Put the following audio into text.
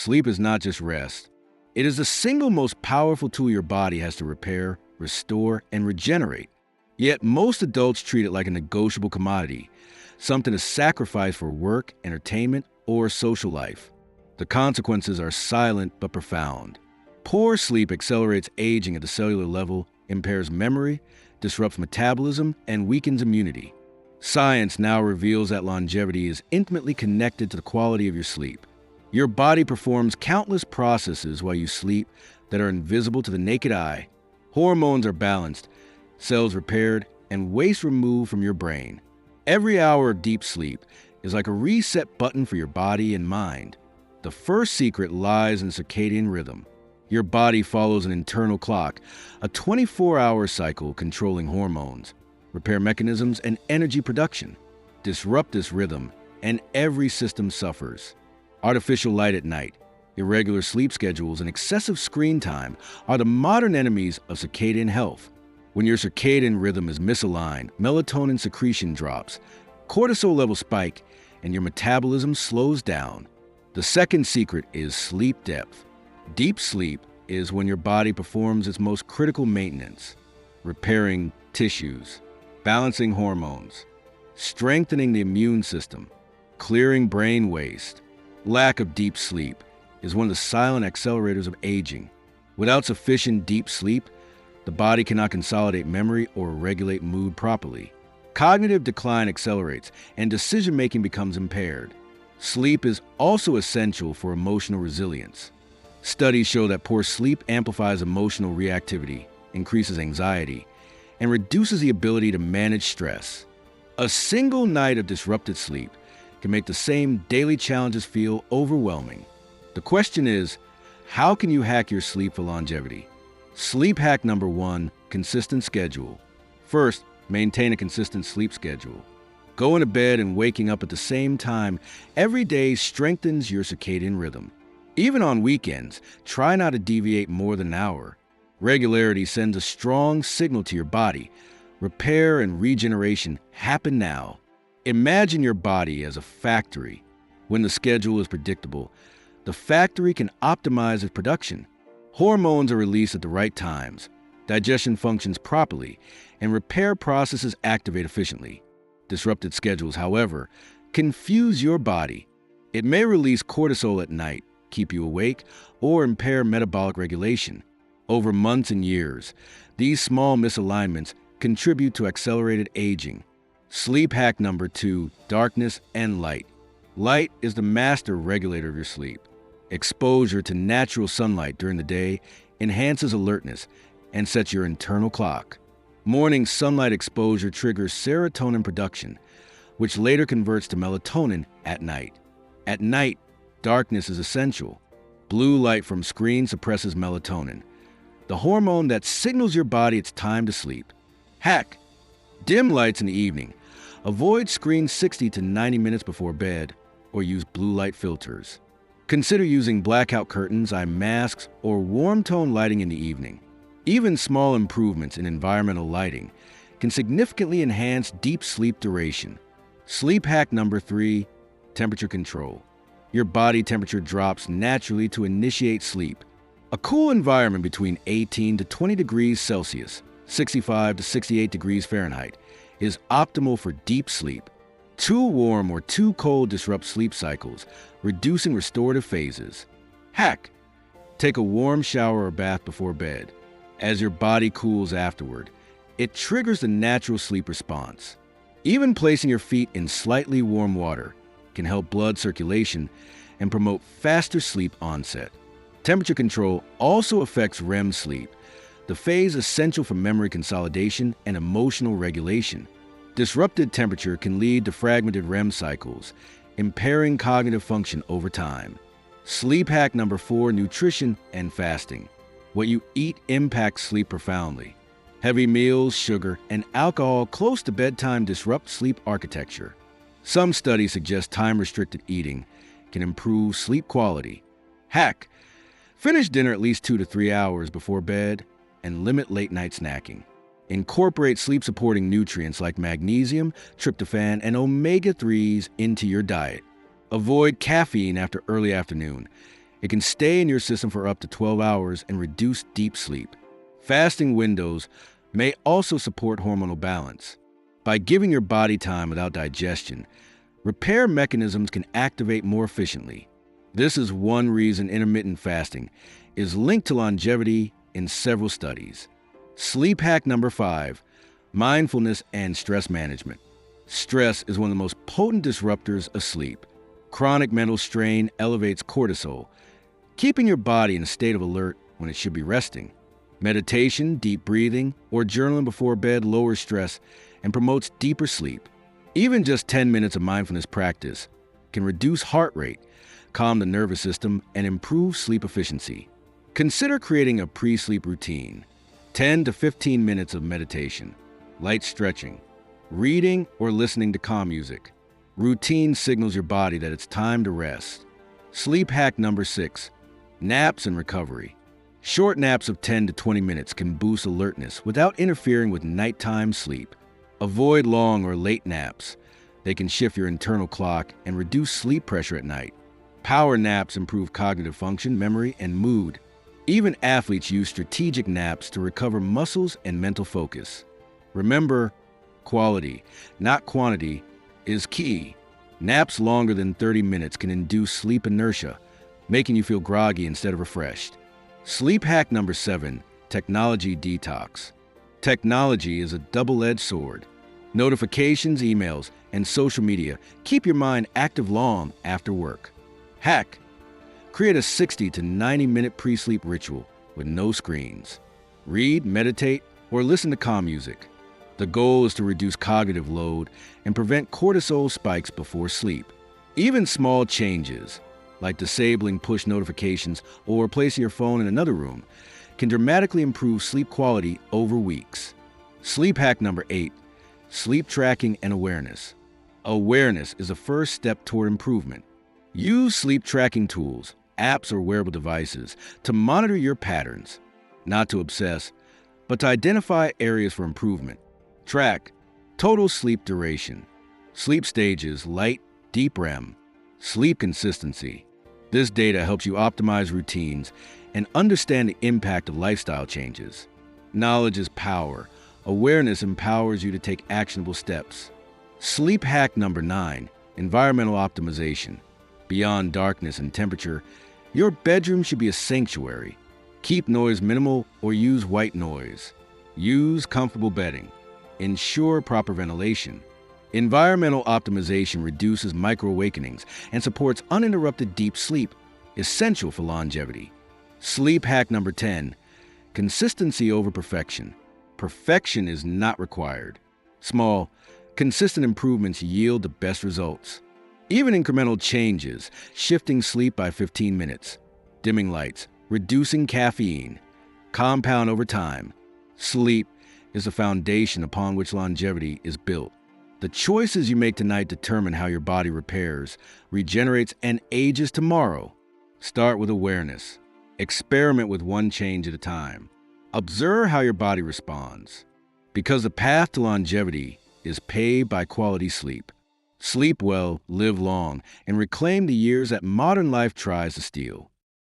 Sleep is not just rest. It is the single most powerful tool your body has to repair, restore, and regenerate. Yet most adults treat it like a negotiable commodity, something to sacrifice for work, entertainment, or social life. The consequences are silent but profound. Poor sleep accelerates aging at the cellular level, impairs memory, disrupts metabolism, and weakens immunity. Science now reveals that longevity is intimately connected to the quality of your sleep. Your body performs countless processes while you sleep that are invisible to the naked eye. Hormones are balanced, cells repaired, and waste removed from your brain. Every hour of deep sleep is like a reset button for your body and mind. The first secret lies in circadian rhythm. Your body follows an internal clock, a 24-hour cycle controlling hormones, repair mechanisms, and energy production. Disrupt this rhythm, and every system suffers. Artificial light at night, irregular sleep schedules, and excessive screen time are the modern enemies of circadian health. When your circadian rhythm is misaligned, melatonin secretion drops, cortisol levels spike, and your metabolism slows down. The second secret is sleep depth. Deep sleep is when your body performs its most critical maintenance, repairing tissues, balancing hormones, strengthening the immune system, clearing brain waste. Lack of deep sleep is one of the silent accelerators of aging. Without sufficient deep sleep, the body cannot consolidate memory or regulate mood properly. Cognitive decline accelerates, and decision-making becomes impaired. Sleep is also essential for emotional resilience. Studies show that poor sleep amplifies emotional reactivity, increases anxiety, and reduces the ability to manage stress. A single night of disrupted sleep can make the same daily challenges feel overwhelming. The question is, how can you hack your sleep for longevity? Sleep hack number 1, consistent schedule. First, maintain a consistent sleep schedule. Going to bed and waking up at the same time every day strengthens your circadian rhythm. Even on weekends, try not to deviate more than an hour. Regularity sends a strong signal to your body. Repair and regeneration happen now. Imagine your body as a factory. When the schedule is predictable, the factory can optimize its production. Hormones are released at the right times, digestion functions properly, and repair processes activate efficiently. Disrupted schedules, however, confuse your body. It may release cortisol at night, keep you awake, or impair metabolic regulation. Over months and years, these small misalignments contribute to accelerated aging. Sleep hack number 2, darkness and light. Light is the master regulator of your sleep. Exposure to natural sunlight during the day enhances alertness and sets your internal clock. Morning sunlight exposure triggers serotonin production, which later converts to melatonin at night. At night, darkness is essential. Blue light from screens suppresses melatonin, the hormone that signals your body it's time to sleep. Hack: dim lights in the evening. Avoid screens 60 to 90 minutes before bed, or use blue light filters. Consider using blackout curtains, eye masks, or warm tone lighting in the evening. Even small improvements in environmental lighting can significantly enhance deep sleep duration. Sleep hack number 3, temperature control. Your body temperature drops naturally to initiate sleep. A cool environment between 18 to 20 degrees Celsius, 65 to 68 degrees Fahrenheit, is optimal for deep sleep. Too warm or too cold disrupts sleep cycles, reducing restorative phases. Hack: take a warm shower or bath before bed. As your body cools afterward, it triggers the natural sleep response. Even placing your feet in slightly warm water can help blood circulation and promote faster sleep onset. Temperature control also affects REM sleep, the phase essential for memory consolidation and emotional regulation. Disrupted temperature can lead to fragmented REM cycles, impairing cognitive function over time. Sleep hack number 4, nutrition and fasting. What you eat impacts sleep profoundly. Heavy meals, sugar, and alcohol close to bedtime disrupt sleep architecture. Some studies suggest time-restricted eating can improve sleep quality. Hack: finish dinner at least 2 to 3 hours before bed and limit late-night snacking. Incorporate sleep-supporting nutrients like magnesium, tryptophan, and omega-3s into your diet. Avoid caffeine after early afternoon It can stay in your system for up to 12 hours and reduce deep sleep. Fasting windows may also support hormonal balance. By giving your body time without digestion, repair mechanisms can activate more efficiently. This is one reason intermittent fasting is linked to longevity in several studies. Sleep hack number 5, mindfulness and stress management. Stress is one of the most potent disruptors of sleep. Chronic mental strain elevates cortisol, keeping your body in a state of alert when it should be resting. Meditation, deep breathing, or journaling before bed lowers stress and promotes deeper sleep. Even just 10 minutes of mindfulness practice can reduce heart rate, calm the nervous system, and improve sleep efficiency. Consider creating a pre-sleep routine. 10 to 15 minutes of meditation, light stretching, reading or listening to calm music. Routine signals your body that it's time to rest. Sleep hack number 6, naps and recovery. Short naps of 10 to 20 minutes can boost alertness without interfering with nighttime sleep. Avoid long or late naps. They can shift your internal clock and reduce sleep pressure at night. Power naps improve cognitive function, memory, and mood. Even athletes use strategic naps to recover muscles and mental focus. Remember, quality, not quantity, is key. Naps longer than 30 minutes can induce sleep inertia, making you feel groggy instead of refreshed. Sleep hack number 7, technology detox. Technology is a double-edged sword. Notifications, emails, and social media keep your mind active long after work. Hack: create a 60 to 90-minute pre-sleep ritual with no screens. Read, meditate, or listen to calm music. The goal is to reduce cognitive load and prevent cortisol spikes before sleep. Even small changes, like disabling push notifications or placing your phone in another room, can dramatically improve sleep quality over weeks. Sleep hack number 8, sleep tracking and awareness. Awareness is a first step toward improvement. Use sleep tracking tools, apps, or wearable devices to monitor your patterns, not to obsess, but to identify areas for improvement. Track total sleep duration, sleep stages, light, deep REM, sleep consistency. This data helps you optimize routines and understand the impact of lifestyle changes. Knowledge is power. Awareness empowers you to take actionable steps. Sleep hack number 9, environmental optimization. Beyond darkness and temperature, your bedroom should be a sanctuary. Keep noise minimal or use white noise. Use comfortable bedding. Ensure proper ventilation. Environmental optimization reduces micro-awakenings and supports uninterrupted deep sleep, essential for longevity. Sleep hack number 10, consistency over perfection. Perfection is not required. Small, consistent improvements yield the best results. Even incremental changes, shifting sleep by 15 minutes, dimming lights, reducing caffeine, compound over time. Sleep is the foundation upon which longevity is built. The choices you make tonight determine how your body repairs, regenerates, and ages tomorrow. Start with awareness. Experiment with one change at a time. Observe how your body responds. Because the path to longevity is paved by quality sleep. Sleep well, live long, and reclaim the years that modern life tries to steal.